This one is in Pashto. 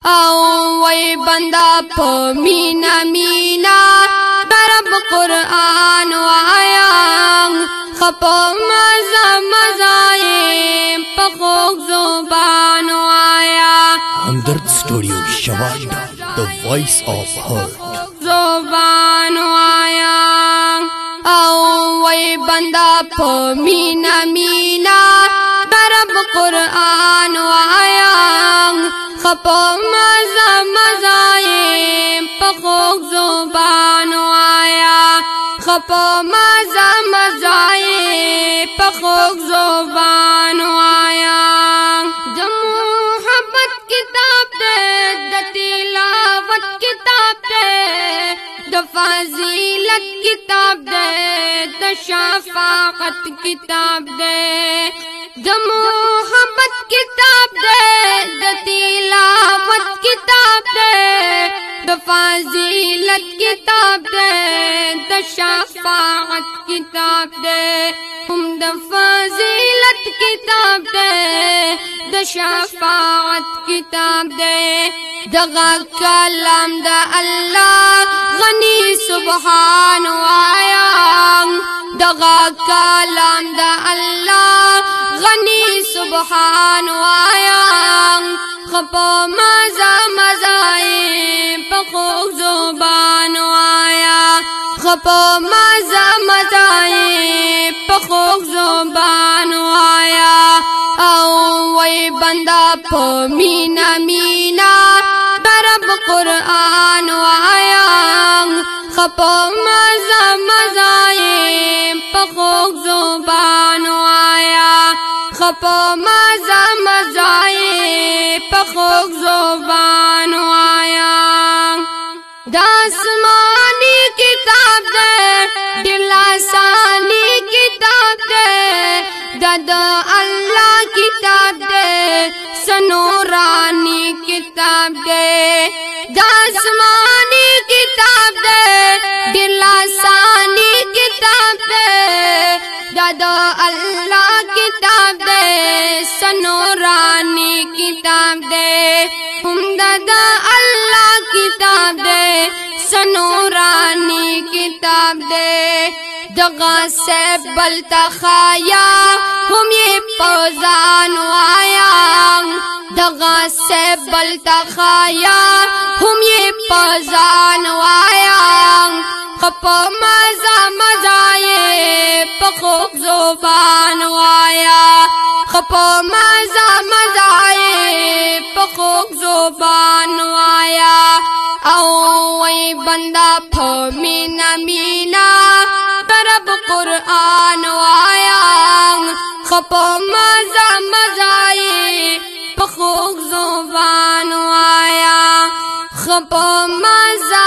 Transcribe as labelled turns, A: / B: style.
A: او وی بندا پا مینا مینا درب قرآن وایا خپا مزا مزای پا خوک زبان وایا
B: हमदर्द स्टूडियो शवांडा the voice of hurt
A: زبان وایا او وی بندا پا مینا مینا درب قرآن وایا خپا مزا مزای پا خوک زبان وایا خپا مزا مزای پا خوک زبان وایا د محبت کتاب دے د تلاوت کتاب دے د فضیلت کتاب دے د شفاعت کتاب دے د محبت کتاب دے د تلاوت کتاب دے د فضیلت کتاب دے د شفاعت کتاب دے هم د فضیلت کتاب دے د شفاعت کتاب دے دغا کلام دا اللہ غنی سبحان وایا دغا کلام دا اللہ غنی سبحان وایا خپا مزا مزای پا خوک زبان وایا خپا مزا مزای پا خوک زبان وایا او وی بندا پا مینا مینا درب قرآن وایا خپا مزا مزای پا خوک زبان وایا خپا مزا مزای پا خوک زبان وایا داسمانی کتاب دے دلاسانی کتاب دے دد اللہ کتاب دے سنورانی کتاب دے داسمانی کتاب دے دلاسانی کتاب دے دد اللہ کتاب دے سنورانی کتاب دے ہم دد اللہ کتاب دے سنورانی کتاب دے دغا سے بلتا خایا ہم یہ پوزان وایا دغا سے بلتا خایا ہم یہ پوزان وایا خپا مزا مزائے پخوک زبان وایا خپا مزا مزائے پخوک زبان وایا او وی بندا پا مینا مینا درب قرآن وایا خپا مزا مزای پخوک زبان وایا خپا مزا